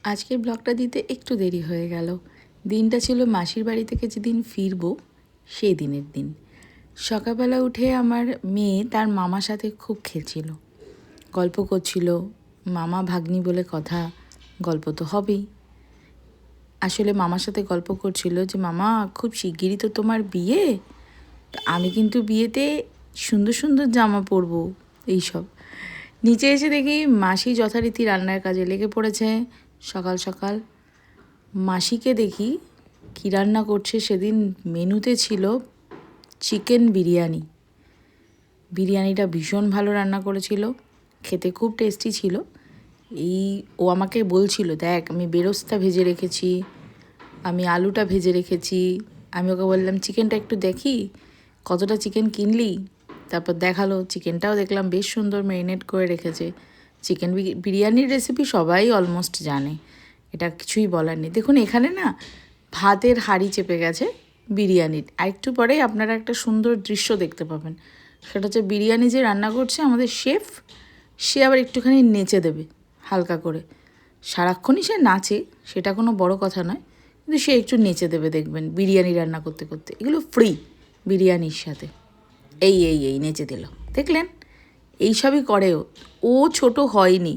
আজকের ব্লগটা দিতে একটু দেরি হয়ে গেল। দিনটা ছিল মাসির বাড়ি থেকে যেদিন ফিরবো সেই দিনের দিন। সকালবেলা উঠে আমার মেয়ে তার মামার সাথে খুব খেলছিল, গল্প করছিল। মামা ভাগ্নি বলে কথা, গল্প তো হবেই। আসলে মামার সাথে গল্প করছিল যে মামা খুব শিগগিরই তো তোমার বিয়ে, তো আমি কিন্তু বিয়েতে সুন্দর সুন্দর জামা পরবো এইসব। নিচে এসে দেখি মাসি যথারীতি রান্নার কাজে লেগে পড়েছে। সকাল সকাল মাসিকে দেখি কী রান্না করছে। সেদিন মেনুতে ছিল চিকেন বিরিয়ানি। বিরিয়ানিটা ভীষণ ভালো রান্না করেছিল, খেতে খুব টেস্টি ছিল। ও আমাকে বলছিল, দেখ আমি বেরেস্তা ভেজে রেখেছি, আমি আলুটা ভেজে রেখেছি। আমি ওকে বললাম চিকেনটা একটু দেখি, কতটা চিকেন কিনলি। তারপর দেখালো, চিকেনটাও দেখলাম বেশ সুন্দর ম্যারিনেট করে রেখেছে। চিকেন বিরিয়ানির রেসিপি সবাই অলমোস্ট জানে, এটা কিছুই বলার নেই। দেখুন এখানে না ভাতের হাঁড়ি চেপে গেছে বিরিয়ানির। আরেকটু পরেই আপনারা একটা সুন্দর দৃশ্য দেখতে পাবেন। সেটা হচ্ছে বিরিয়ানি যে রান্না করছে আমাদের শেফ, সে আবার একটুখানি নেচে দেবে হালকা করে। সারাক্ষণই সে নাচে, সেটা কোনো বড় কথা নয়, কিন্তু সে একটু নেচে দেবে দেখবেন বিরিয়ানি রান্না করতে করতে। এগুলো ফ্রি বিরিয়ানির সাথে। এই নেচে দিল, দেখলেন? এইসবই করে ও ছোট হয়নি।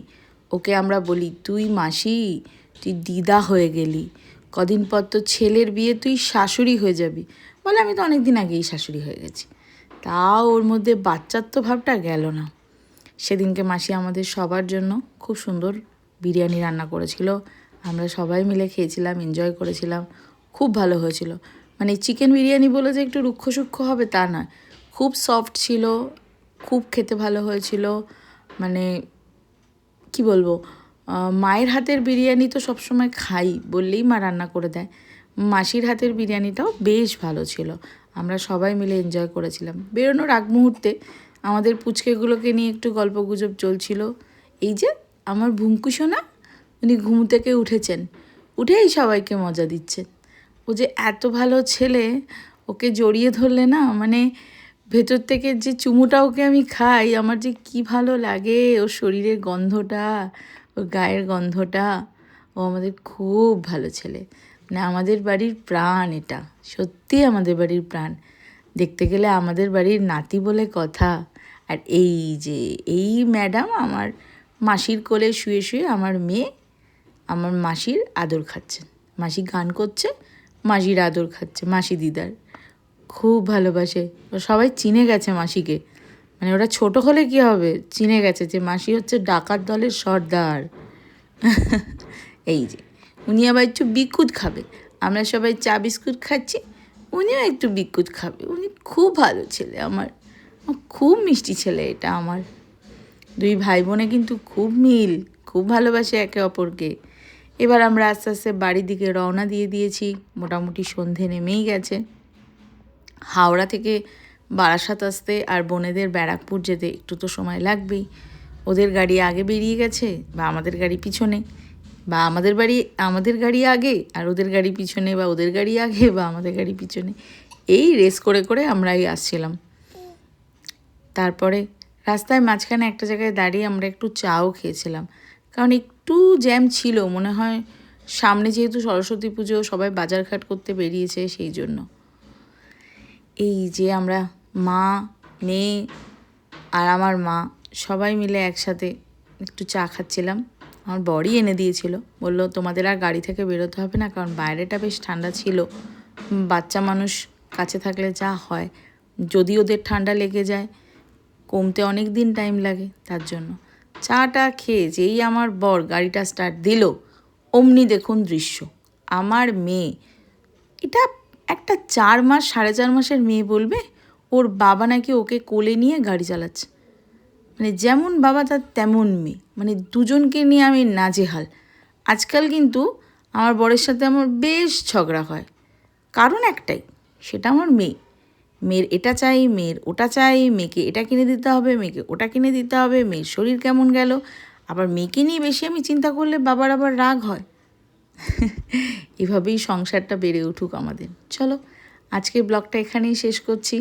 ওকে আমরা বলি, তুই মাসি, তুই দিদা হয়ে গেলি, কদিন পর তো ছেলের বিয়ে, তুই শাশুড়ি হয়ে যাবি। বলে আমি তো অনেক দিন আগেই শাশুড়ি হয়ে গেছি। তাও ওর মধ্যে বাচ্চাত্ব ভাবটা গেল না। সেদিনকে মাসি আমাদের সবার জন্য খুব সুন্দর বিরিয়ানি রান্না করেছিল। আমরা সবাই মিলে খেয়েছিলাম, এনজয় করেছিলাম, খুব ভালো হয়েছিল। মানে চিকেন বিরিয়ানি বলে যে একটু রুক্ষ সূক্ষ্ম হবে তা নয়, খুব সফট ছিল, খুব খেতে ভালো হয়েছিল। মানে কি বলবো, মায়ের হাতের বিরিয়ানি তো সবসময় খাই বললেই মা রান্না করে দেয়। মাসির হাতের বিরিয়ানিটাও বেশ ভালো ছিল। আমরা সবাই মিলে এনজয় করেছিলাম। বেরোনোর আগ মুহূর্তে আমাদের পুচকেগুলোকে নিয়ে একটু গল্পগুজব চলছিল। এই যে আমার ভুঙ্কু সোনা, উনি ঘুম থেকে উঠেছেন, উঠেই সবাইকে মজা দিচ্ছেন। ও যে এত ভালো ছেলে, ওকে জড়িয়ে ধরলে না মানে ভেতর থেকে যে চুমুটা ওকে আমি খাই, আমার যে কি ভালো লাগে। ওর শরীরের গন্ধটা, ওর গায়ের গন্ধটা, ও আমাদের খুব ভালো ছেলে। মানে আমাদের বাড়ির প্রাণ, এটা সত্যি আমাদের বাড়ির প্রাণ। দেখতে গেলে আমাদের বাড়ির নাতি বলে কথা। আর এই যে এই ম্যাডাম আমার মাসির কোলে শুয়ে শুয়ে আমার মেয়ে আমার মাসির আদর খাচ্ছেন। মাসি গান করছে, মাসির আদর খাচ্ছে, মাসি দিদার খুব ভালোবাসে। সবাই চিনে গেছে মাসিকে। মানে ওরা ছোট হলে কি হবে, চিনে গেছে যে মাসি হচ্ছে ডাকাত দলের সর্দার। এই যে উনি আবার একটু বিস্কুট খাবে। আমরা সবাই চা বিস্কুট খাচ্ছি, উনিও একটু বিস্কুট খাবে। উনি খুব ভালো ছেলে আমার, খুব মিষ্টি ছেলে এটা আমার। দুই ভাই বোনে কিন্তু খুব মিল, খুব ভালোবাসে একে অপরকে। এবার আমরা আস্তে আস্তে বাড়ির দিকে রওনা দিয়ে দিয়েছি। মোটামুটি সন্ধে নেমেই গেছে। হাওড়া থেকে বারাসাত আসতে আর বোনেদের ব্যারাকপুর যেতে একটু তো সময় লাগবেই। ওদের গাড়ি আগে বেরিয়ে গেছে, বা আমাদের গাড়ি পিছনে, বা আমাদের গাড়ি আগে আর ওদের গাড়ি পিছনে, বা ওদের গাড়ি আগে বা আমাদের গাড়ি পিছনে। এই রেস করে করে আমরাই আসছিলাম। তারপরে রাস্তায় মাঝখানে একটা জায়গায় দাঁড়িয়ে আমরা একটু চাও খেয়েছিলাম, কারণ একটু জ্যাম ছিল মনে হয়। সামনে যেহেতু সরস্বতী পুজো, সবাই বাজারঘাট করতে বেরিয়েছে সেই জন্য। এই যে আমরা মা, মেয়ে আর আমার মা সবাই মিলে একসাথে একটু চা খাচ্ছিলাম। আমার বরই এনে দিয়েছিল, বললো তোমাদের আর গাড়ি থেকে বেরোতে হবে না, কারণ বাইরেটা বেশ ঠান্ডা ছিল। বাচ্চা মানুষ কাছে থাকলে যা হয়, যদি ওদের ঠান্ডা লেগে যায় কমতে অনেক দিন টাইম লাগে, তার জন্য। চাটা খেয়ে যেই আমার বর গাড়িটা স্টার্ট দিল, অমনি দেখুন দৃশ্য। আমার মেয়ে, এটা একটা 4 মাস 4.5 মাসের মেয়ে বলবে, ওর বাবা নাকি ওকে কোলে নিয়ে গাড়ি চালাচ্ছে। মানে যেমন বাবা তার তেমন মেয়ে, মানে দুজনকে নিয়ে আমি নাজেহাল। আজকাল কিন্তু আমার বরের সাথে আমার বেশ ঝগড়া হয়, কারণ একটাই, সেটা আমার মেয়ে। মেয়ের এটা চাই, মেয়ের ওটা চাই, মেয়েকে এটা কিনে দিতে হবে, মেয়েকে ওটা কিনে দিতে হবে, মেয়ের শরীর কেমন গেল। আবার মেয়েকে নিয়ে বেশি আমি চিন্তা করলে বাবার আবার রাগ হয়। এভাবেই সংসারটা বেড়ে উঠুক আমাদের। চলো আজকের ব্লগটা এখানেই শেষ করছি।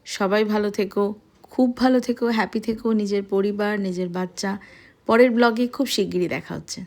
সবাই ভালো থেকো, খুব ভালো থেকো, হ্যাপি থেকো, নিজের পরিবার, নিজের বাচ্চা। পরের ব্লগে খুব শিগগিরই দেখা হচ্ছে।